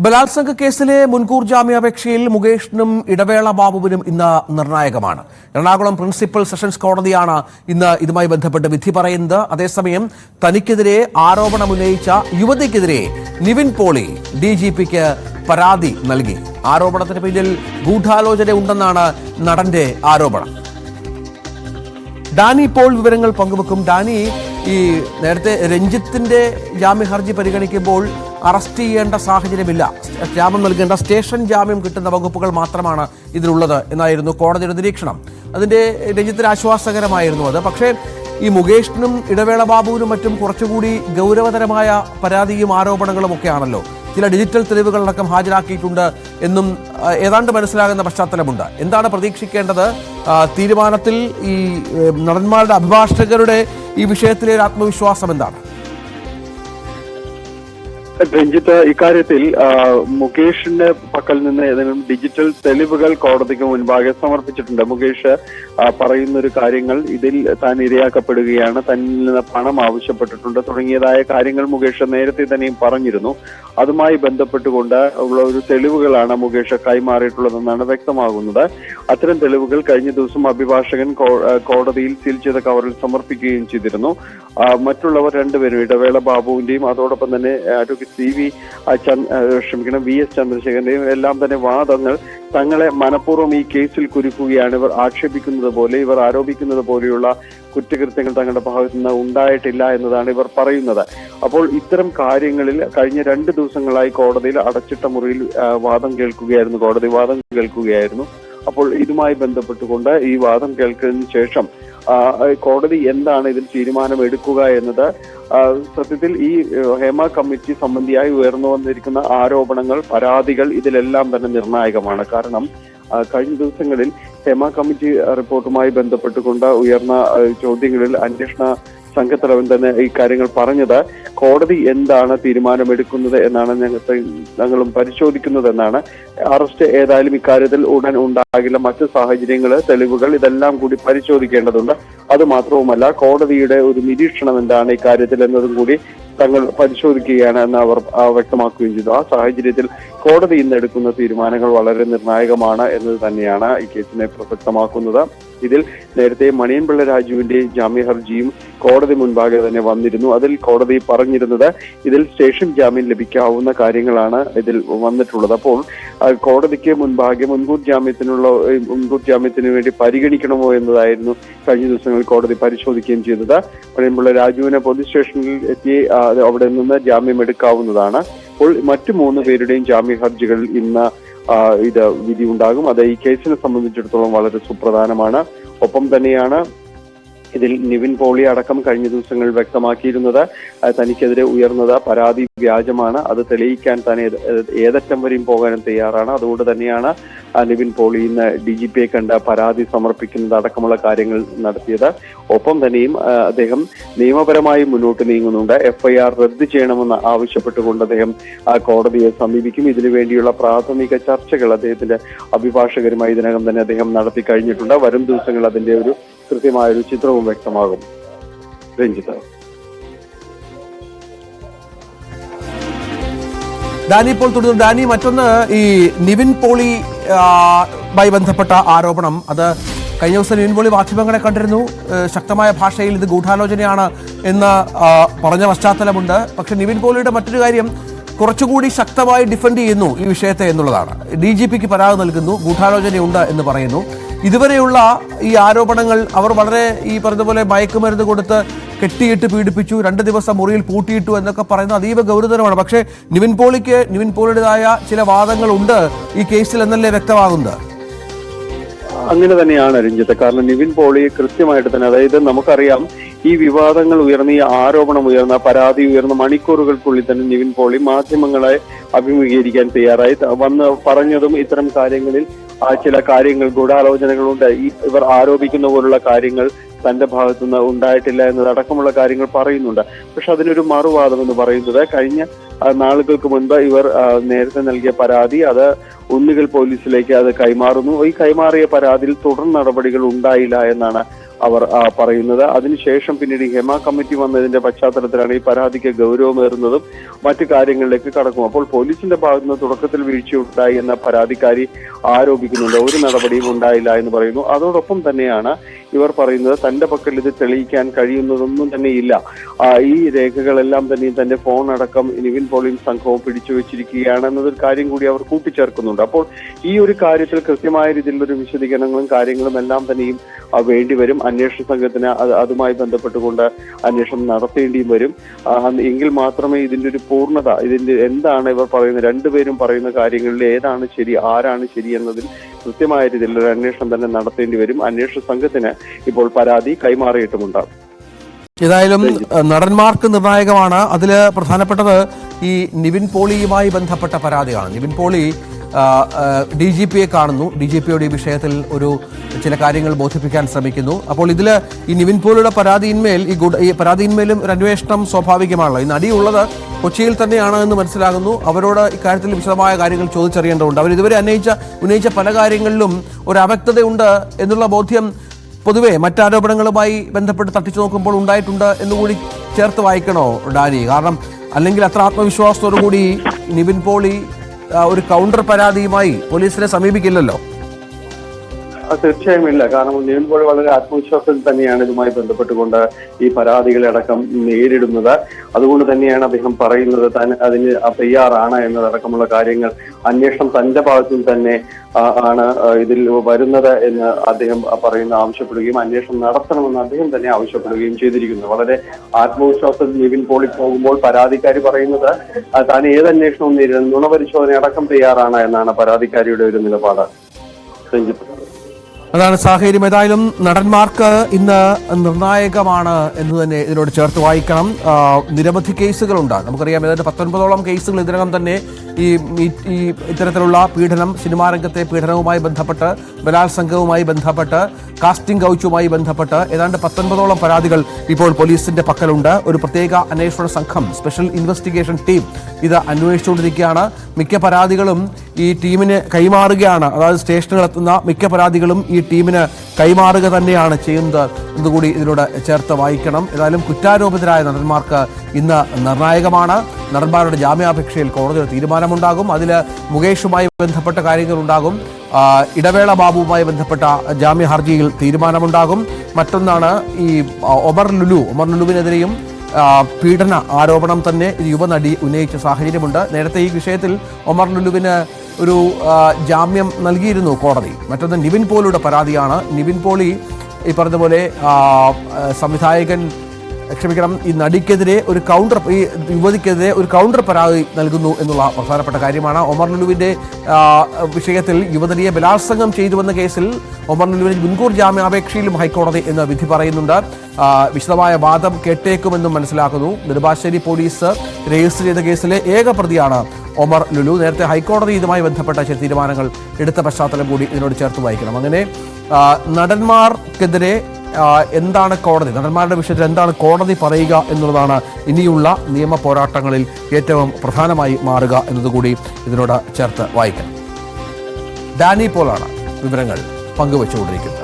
ബലാത്സംഗ കേസിലെ മുൻകൂർ ജാമ്യാപേക്ഷയിൽ മുകേഷിനും ഇടവേള ബാബുവിനും ഇന്ന് നിർണായകമാണ്. എറണാകുളം പ്രിൻസിപ്പൽ സെഷൻസ് കോടതിയാണ് ഇന്ന് ഇതുമായി ബന്ധപ്പെട്ട് വിധി പറയുന്നത്. അതേസമയം തനിക്കെതിരെ ആരോപണമുന്നയിച്ച യുവതിക്കെതിരെ നിവിൻ പോളി DGPക്ക് പരാതി നൽകി. ആരോപണത്തിന് പിന്നിൽ ഗൂഢാലോചന ഉണ്ടെന്നാണ് നടന്റെ ആരോപണം. ഡാനി ഇപ്പോൾ വിവരങ്ങൾ പങ്കുവെക്കും. ഡാനി, ഈ നേരത്തെ രഞ്ജിത്തിന്റെ ജാമ്യ ഹർജി പരിഗണിക്കുമ്പോൾ അറസ്റ്റ് ചെയ്യേണ്ട സാഹചര്യമില്ല, ജാമ്യം നൽകേണ്ട സ്റ്റേഷൻ ജാമ്യം കിട്ടുന്ന വകുപ്പുകൾ മാത്രമാണ് ഇതിലുള്ളത് എന്നായിരുന്നു കോടതിയുടെ നിരീക്ഷണം. അതിന്റെ രഞ്ജിത്തിന് ആശ്വാസകരമായിരുന്നു അത്. പക്ഷേ ഈ മുകേഷിനും ഇടവേള ബാബുവിനും മറ്റും കുറച്ചുകൂടി ഗൗരവതരമായ പരാതിയും ആരോപണങ്ങളും ഒക്കെയാണല്ലോ. ചില ഡിജിറ്റൽ തെളിവുകളടക്കം ഹാജരാക്കിയിട്ടുണ്ട് എന്നും ഏതാണ്ട് മനസ്സിലാകുന്ന പശ്ചാത്തലമുണ്ട്. എന്താണ് പ്രതീക്ഷിക്കേണ്ടത്? തീരുമാനത്തിൽ ഈ നടന്മാരുടെ അഭിഭാഷകരുടെ ഈ വിഷയത്തിലെ ഒരു ആത്മവിശ്വാസം എന്താണ്? രഞ്ജിത്ത്, ഇക്കാര്യത്തിൽ മുകേഷിന്റെ പക്കൽ നിന്ന് ഏതെങ്കിലും ഡിജിറ്റൽ തെളിവുകൾ കോടതിക്ക് മുൻപാകെ സമർപ്പിച്ചിട്ടുണ്ട്. മുകേഷ് പറയുന്ന ഒരു കാര്യങ്ങൾ, ഇതിൽ താൻ ഇരയാക്കപ്പെടുകയാണ്, തന്നിൽ നിന്ന് പണം ആവശ്യപ്പെട്ടിട്ടുണ്ട് തുടങ്ങിയതായ കാര്യങ്ങൾ മുകേഷ് നേരത്തെ തന്നെയും പറഞ്ഞിരുന്നു. അതുമായി ബന്ധപ്പെട്ടുകൊണ്ട് ഉള്ള ഒരു തെളിവുകളാണ് മുകേഷ് കൈമാറിയിട്ടുള്ളതെന്നാണ് വ്യക്തമാകുന്നത്. അത്തരം തെളിവുകൾ കഴിഞ്ഞ ദിവസം അഭിഭാഷകൻ കോടതിയിൽ സീൽ ചെയ്ത കവറിൽ സമർപ്പിക്കുകയും ചെയ്തിരുന്നു. മറ്റുള്ളവർ രണ്ടുപേരും, ഇടവേള ബാബുവിന്റെയും അതോടൊപ്പം തന്നെ VS ചന്ദ്രശേഖരന്റെയും എല്ലാം തന്നെ വാദങ്ങൾ തങ്ങളെ മനഃപൂർവ്വം ഈ കേസിൽ കുരുക്കുകയാണ്, ഇവർ ആക്ഷേപിക്കുന്നത് പോലെ, ഇവർ ആരോപിക്കുന്നത് പോലെയുള്ള കുറ്റകൃത്യങ്ങൾ തങ്ങളുടെ ഭാഗത്തു നിന്ന് ഉണ്ടായിട്ടില്ല എന്നതാണ് ഇവർ പറയുന്നത്. അപ്പോൾ ഇത്തരം കാര്യങ്ങളിൽ കഴിഞ്ഞ 2 ദിവസങ്ങളായി കോടതിയിൽ അടച്ചിട്ട മുറിയിൽ കോടതി വാദം കേൾക്കുകയായിരുന്നു. അപ്പോൾ ഇതുമായി ബന്ധപ്പെട്ടുകൊണ്ട് ഈ വാദം കേൾക്കുന്നതിന് ശേഷം കോടതി എന്താണ് ഇതിൽ തീരുമാനമെടുക്കുക എന്നത് സത്യത്തിൽ ഈ ഹേമ കമ്മിറ്റി സംബന്ധിയായി ഉയർന്നു വന്നിരിക്കുന്ന ആരോപണങ്ങൾ, പരാതികൾ ഇതിലെല്ലാം തന്നെ നിർണായകമാണ്. കാരണം കഴിഞ്ഞ ദിവസങ്ങളിൽ ഹേമ കമ്മിറ്റി റിപ്പോർട്ടുമായി ബന്ധപ്പെട്ടുകൊണ്ട് ഉയർന്ന ചോദ്യങ്ങളിൽ അന്വേഷണ സംഘത്തലവൻ തന്നെ ഈ കാര്യങ്ങൾ പറഞ്ഞത്, കോടതി എന്താണ് തീരുമാനമെടുക്കുന്നത് എന്നാണ് ഞങ്ങളും പരിശോധിക്കുന്നതെന്നാണ്. അറസ്റ്റ് ഏതായാലും ഇക്കാര്യത്തിൽ ഉടൻ ഉണ്ടാകില്ല. മറ്റു സാഹചര്യങ്ങൾ, തെളിവുകൾ ഇതെല്ലാം കൂടി പരിശോധിക്കേണ്ടതുണ്ട്. അത് മാത്രവുമല്ല, കോടതിയുടെ ഒരു നിരീക്ഷണം എന്താണ് ഇക്കാര്യത്തിൽ എന്നതും കൂടി തങ്ങൾ പരിശോധിക്കുകയാണ് എന്ന് അവർ വ്യക്തമാക്കുകയും ചെയ്തു. ആ സാഹചര്യത്തിൽ കോടതി ഇന്ന് എടുക്കുന്ന തീരുമാനങ്ങൾ വളരെ നിർണായകമാണ് എന്നത് തന്നെയാണ് ഈ കേസിനെ പ്രസക്തമാക്കുന്നത്. ഇതിൽ നേരത്തെ മണിയൻപിള്ള രാജുവിന്റെ ജാമ്യ ഹർജിയും കോടതി മുൻപാകെ തന്നെ വന്നിരുന്നു. അതിൽ കോടതി പറഞ്ഞിരുന്നത് ഇതിൽ സ്റ്റേഷൻ ജാമ്യം ലഭിക്കാവുന്ന കാര്യങ്ങളാണ് ഇതിൽ വന്നിട്ടുള്ളത്. അപ്പോൾ കോടതിക്ക് മുൻപാകെ മുൻകൂർ ജാമ്യത്തിന് വേണ്ടി പരിഗണിക്കണമോ എന്നതായിരുന്നു കഴിഞ്ഞ ദിവസങ്ങളിൽ കോടതി പരിശോധിക്കുകയും ചെയ്തത്. മണിയൻപിള്ള രാജുവിനെ പോലീസ് സ്റ്റേഷനിൽ എത്തി അവിടെ നിന്ന് ജാമ്യം എടുക്കാവുന്നതാണ്. അപ്പോൾ മറ്റു 3 പേരുടെയും ജാമ്യ ഹർജികളിൽ ഇന്ന് വിധി ഉണ്ടാകും. അത് ഈ കേസിനെ സംബന്ധിച്ചിടത്തോളം വളരെ സുപ്രധാനമാണ്. ഒപ്പം തന്നെയാണ് ഇതിൽ നിവിൻ പോളി അടക്കം കഴിഞ്ഞ ദിവസങ്ങളിൽ വ്യക്തമാക്കിയിരുന്നത് തനിക്കെതിരെ ഉയർന്നത് പരാതി വ്യാജമാണ്, അത് തെളിയിക്കാൻ താൻ ഏതറ്റം വരെയും പോകാനും തയ്യാറാണ്. അതുകൊണ്ട് തന്നെയാണ് നിവിൻ പോളി ഇന്ന് DGPയെ കണ്ട് പരാതി സമർപ്പിക്കുന്നത് അടക്കമുള്ള കാര്യങ്ങൾ നടത്തിയത്. ഒപ്പം തന്നെയും അദ്ദേഹം നിയമപരമായി മുന്നോട്ട് നീങ്ങുന്നുണ്ട്. FIR റദ്ദ് ചെയ്യണമെന്ന് ആവശ്യപ്പെട്ടുകൊണ്ട് അദ്ദേഹം കോടതിയെ സമീപിക്കും. ഇതിനു വേണ്ടിയുള്ള പ്രാഥമിക ചർച്ചകൾ അദ്ദേഹത്തിന്റെ അഭിഭാഷകരുമായി ഇതിനകം തന്നെ അദ്ദേഹം നടത്തി കഴിഞ്ഞിട്ടുണ്ട്. വരും ദിവസങ്ങൾ അതിന്റെ ഒരു കൃത്യമായൊരു ചിത്രവും വ്യക്തമാകും. രഞ്ജിത്ത്, ഡാനി ഇപ്പോൾ തുടരുന്നു. ഡാനി, മറ്റൊന്ന്, ഈ നിവിൻ പോളിയുമായി ബന്ധപ്പെട്ട ആരോപണം, അത് കഴിഞ്ഞ ദിവസം നിവിൻ പോളി മാധ്യമങ്ങളെ കണ്ടിരുന്നു. ശക്തമായ ഭാഷയിൽ ഇത് ഗൂഢാലോചനയാണ് എന്ന് പറഞ്ഞ പശ്ചാത്തലമുണ്ട്. പക്ഷെ നിവിൻ പോളിയുടെ മറ്റൊരു കാര്യം, കുറച്ചുകൂടി ശക്തമായി ഡിഫെൻഡ് ചെയ്യുന്നു ഈ വിഷയത്തെ എന്നുള്ളതാണ്. DGPക്ക് പരാതി നൽകുന്നു, ഗൂഢാലോചനയുണ്ട് എന്ന് പറയുന്നു. ഇതുവരെയുള്ള ഈ ആരോപണങ്ങൾ അവർ വളരെ ഈ പറഞ്ഞതുപോലെ മയക്കുമരുന്ന് കൊടുത്ത് കെട്ടിയിട്ട് പീഡിപ്പിച്ചു, 2 ദിവസം മുറിയിൽ പൂട്ടിയിട്ടു എന്നൊക്കെ പറയുന്നത് അതീവ ഗൗരവതരമാണ്. പക്ഷേ നിവിൻ പോളിയുടേതായ ചില വാദങ്ങളുണ്ട് ഈ കേസിൽ എന്നല്ലേ വ്യക്തമാകുന്നത്? അങ്ങനെ തന്നെയാണ് രഞ്ജിത്ത്. കാരണം നിവിൻ പോളി കൃത്യമായിട്ട് തന്നെ, അതായത് നമുക്കറിയാം, ഈ വിവാദങ്ങൾ ഉയർന്ന, ഈ ആരോപണം ഉയർന്ന, പരാതി ഉയർന്ന മണിക്കൂറുകൾക്കുള്ളിൽ തന്നെ നിവിൻ പോളി മാധ്യമങ്ങളെ അഭിമുഖീകരിക്കാൻ തയ്യാറായി. വന്ന് പറഞ്ഞതും ഇത്തരം കാര്യങ്ങളിൽ ചില കാര്യങ്ങൾ, ഗൂഢാലോചനകളുണ്ട്, ഇവർ ആരോപിക്കുന്ന പോലുള്ള കാര്യങ്ങൾ തന്റെ ഭാഗത്തുനിന്ന് ഉണ്ടായിട്ടില്ല എന്നതടക്കമുള്ള കാര്യങ്ങൾ പറയുന്നുണ്ട്. പക്ഷെ അതിനൊരു മറുവാദം എന്ന് പറയുന്നത്, കഴിഞ്ഞ നാളുകൾക്ക് മുൻപ് ഇവർ നേരത്തെ നൽകിയ പരാതി അത് ഉന്നുകൽ പോലീസിലേക്ക് അത് കൈമാറുന്നു. ഈ കൈമാറിയ പരാതിയിൽ തുടർ നടപടികൾ ഉണ്ടായില്ല എന്നാണ് അവർ പറയുന്നത്. അതിനുശേഷം പിന്നീട് ഹെമ കമ്മിറ്റി വന്നതിന്റെ പശ്ചാത്തലത്തിലാണ് ഈ പരാതിക്ക് ഗൗരവമേറുന്നതും മറ്റു കാര്യങ്ങളിലേക്ക് കടക്കും. അപ്പോൾ പോലീസിന്റെ ഭാഗത്ത് നിന്ന് തുടക്കത്തിൽ വീഴ്ചയുണ്ടായി എന്ന പരാതിക്കാരി ആരോപിക്കുന്നുണ്ട്. ഒരു നടപടിയും ഉണ്ടായില്ല എന്ന് പറയുന്നു. അതോടൊപ്പം തന്നെയാണ് ഇവർ പറയുന്നത് തന്റെ പക്കൽ ഇത് തെളിയിക്കാൻ കഴിയുന്നതൊന്നും തന്നെ ഇല്ല. ഈ രേഖകളെല്ലാം തന്നെ തന്റെ ഫോൺ അടക്കം നിവിൻ പോളിയും സംഘവും പിടിച്ചു വെച്ചിരിക്കുകയാണ് എന്നതൊരു കാര്യം കൂടി അവർ കൂട്ടിച്ചേർക്കുന്നുണ്ട്. അപ്പോൾ ഈ ഒരു കാര്യത്തിൽ കൃത്യമായ രീതിയിലുള്ള വിശദീകരണങ്ങളും കാര്യങ്ങളും എല്ലാം തന്നെയും വേണ്ടിവരും. അന്വേഷണ സംഘത്തിന് അതുമായി ബന്ധപ്പെട്ടുകൊണ്ട് അന്വേഷണം നടത്തേണ്ടിയും വരും. എങ്കിൽ മാത്രമേ ഇതിന്റെ ഒരു പൂർണ്ണത, ഇതിന്റെ എന്താണ് ഇവർ പറയുന്നത്, രണ്ടുപേരും പറയുന്ന കാര്യങ്ങളിൽ ഏതാണ് ശരി ആരാണ് ശരി എന്നതിൽ കൃത്യമായ രീതിയിലുള്ള അന്വേഷണം തന്നെ നടത്തേണ്ടി വരും. അന്വേഷണ സംഘത്തിന് ഇപ്പോൾ പരാതി കൈമാറിയിട്ടുമുണ്ടാകും. ഏതായാലും നടന്മാർക്ക് നിർണായകമാണ്. അതിൽ പ്രധാനപ്പെട്ടത് ഈ നിവിൻ പോളിയുമായി ബന്ധപ്പെട്ട പരാതിയാണ്. നിവിൻ പോളി DGPയെ കാണുന്നു. DGPയോട് ഈ വിഷയത്തിൽ ചില കാര്യങ്ങൾ ബോധിപ്പിക്കാൻ ശ്രമിക്കുന്നു. അപ്പോൾ ഇതിൽ ഈ നിവിൻ പോളിയുടെ ഈ പരാതിയിന്മേലും ഒരു അന്വേഷണം സ്വാഭാവികമാണല്ലോ. ഈ നടിയുള്ളത് കൊച്ചിയിൽ തന്നെയാണ് എന്ന് മനസ്സിലാകുന്നു. അവരോട് ഇക്കാര്യത്തിൽ വിശദമായ കാര്യങ്ങൾ ചോദിച്ചറിയേണ്ടതുണ്ട്. അവർ ഇതുവരെ ഉന്നയിച്ച പല കാര്യങ്ങളിലും ഒരു അവ്യക്തതയുണ്ട് എന്നുള്ള ബോധ്യം പൊതുവെ മറ്റാരോപണങ്ങളുമായി ബന്ധപ്പെട്ട് തട്ടിച്ചു നോക്കുമ്പോൾ ഉണ്ടായിട്ടുണ്ട് എന്നുകൂടി ചേർത്ത് വായിക്കണോ ഡാനി? കാരണം അല്ലെങ്കിൽ അത്ര ആത്മവിശ്വാസത്തോടു കൂടി നിവിൻ പോളി ഒരു കൗണ്ടർ പരാതിയുമായി പോലീസിനെ സമീപിക്കില്ലല്ലോ. തീർച്ചയായും ഇല്ല. കാരണം നിവിൻ പോളി വളരെ ആത്മവിശ്വാസത്തിൽ തന്നെയാണ് ഇതുമായി ബന്ധപ്പെട്ടുകൊണ്ട് ഈ പരാതികളടക്കം നേരിടുന്നത്. അതുകൊണ്ട് തന്നെയാണ് അദ്ദേഹം പറയുന്നത് താൻ അതിന് തയ്യാറാണ് എന്നതടക്കമുള്ള കാര്യങ്ങൾ അന്വേഷണം തന്റെ ഭാഗത്തു നിന്ന് തന്നെ ആണ് ഇതിൽ വരുന്നത് എന്ന് അദ്ദേഹം ആവശ്യപ്പെടുകയും അന്വേഷണം നടത്തണമെന്ന് അദ്ദേഹം തന്നെ ആവശ്യപ്പെടുകയും ചെയ്തിരിക്കുന്നു. വളരെ ആത്മവിശ്വാസത്തിൽ നിവിൻ പോളി പോകുമ്പോൾ പരാതിക്കാരി പറയുന്നത് താൻ ഏത് അന്വേഷണവും നേരിടും, നുണപരിശോധന അടക്കം തയ്യാറാണ് എന്നാണ് പരാതിക്കാരിയുടെ ഒരു നിലപാട്. അതാണ് സാഹചര്യം. ഏതായാലും നടന്മാർക്ക് ഇന്ന് നിർണായകമാണ് എന്ന് തന്നെ ഇതിനോട് ചേർത്ത് വായിക്കണം. നിരവധി കേസുകളുണ്ട്. നമുക്കറിയാം ഏതാണ്ട് 19ഓളം കേസുകൾ ഇതിനകം തന്നെ ഈ ഇത്തരത്തിലുള്ള പീഡനം, സിനിമാ രംഗത്തെ പീഡനവുമായി ബന്ധപ്പെട്ട്, ബലാത്സംഗവുമായി ബന്ധപ്പെട്ട്, കാസ്റ്റിംഗ് കൗച്ചുമായി ബന്ധപ്പെട്ട് ഏതാണ്ട് 19ഓളം പരാതികൾ ഇപ്പോൾ പോലീസിന്റെ പക്കലുണ്ട്. ഒരു പ്രത്യേക അന്വേഷണ സംഘം, സ്പെഷ്യൽ ഇൻവെസ്റ്റിഗേഷൻ ടീം ഇത് അന്വേഷിച്ചുകൊണ്ടിരിക്കുകയാണ്. മിക്ക പരാതികളും ഈ ടീമിന് കൈമാറുകയാണ്. അതായത് സ്റ്റേഷനുകളെത്തുന്ന മിക്ക പരാതികളും ഈ ടീമിന് കൈമാറുക തന്നെയാണ് ചെയ്യുന്നത് എന്നുകൂടി ഇതിലൂടെ ചേർത്ത് വായിക്കണം. ഏതായാലും കുറ്റാരോപിതരായ നടന്മാർക്ക് ഇന്ന് നിർണായകമാണ്. നടന്മാരുടെ ജാമ്യാപേക്ഷയിൽ കോടതിയുടെ തീരുമാനമുണ്ടാകും. അതിൽ മുകേഷുമായി ബന്ധപ്പെട്ട കാര്യങ്ങളുണ്ടാകും. ഇടവേള ബാബുവുമായി ബന്ധപ്പെട്ട ജാമ്യ ഹർജിയിൽ തീരുമാനമുണ്ടാകും. മറ്റൊന്നാണ് ഈ ഒമർ ലുലുവിനെതിരെയും പീഡന ആരോപണം തന്നെ യുവനടി ഉന്നയിച്ച സാഹചര്യമുണ്ട്. നേരത്തെ ഈ വിഷയത്തിൽ ഒമർ ലുലുവിന് ഒരു ജാമ്യം നൽകിയിരുന്നു കോടതി. മറ്റൊന്ന് നിവിൻ പോളിയുടെ പരാതിയാണ്. നിവിൻ പോളി ഈ പറഞ്ഞതുപോലെ ഈ നടിക്കെതിരെ ഈ യുവതിക്കെതിരെ ഒരു കൗണ്ടർ പരാതി നൽകുന്നു എന്നുള്ള പ്രധാനപ്പെട്ട കാര്യമാണ്. ഒമർ ലുലുവിന്റെ വിഷയത്തിൽ യുവതിയെ ബലാത്സംഗം ചെയ്തുവെന്ന കേസിൽ ഒമർ ലുലുവിന് മുൻകൂർ ജാമ്യാപേക്ഷയിലും ഹൈക്കോടതി എന്ന് വിധി പറയുന്നുണ്ട്. വിശദമായ വാദം കേട്ടേക്കുമെന്നും മനസ്സിലാക്കുന്നു. നെടുമ്പാശ്ശേരി പോലീസ് രജിസ്റ്റർ ചെയ്ത കേസിലെ ഏക പ്രതിയാണ് ഒമർ ലുലു. നേരത്തെ ഹൈക്കോടതി ഇതുമായി ബന്ധപ്പെട്ട ചില തീരുമാനങ്ങൾ എടുത്ത പശ്ചാത്തലം കൂടി ഇതിനോട് ചേർത്ത് വായിക്കണം. അങ്ങനെ നടന്മാർക്കെതിരെ നടന്മാരുടെ വിഷയത്തിൽ എന്താണ് കോടതി പറയുക എന്നുള്ളതാണ് ഇനിയുള്ള നിയമ പോരാട്ടങ്ങളിൽ ഏറ്റവും പ്രധാനമായി മാറുക എന്നതുകൂടി ഇതിനോട് ചേർത്ത് വായിക്കണം. ഡാനി പോളാണ് വിവരങ്ങൾ പങ്കുവച്ചുകൊണ്ടിരിക്കുന്നത്.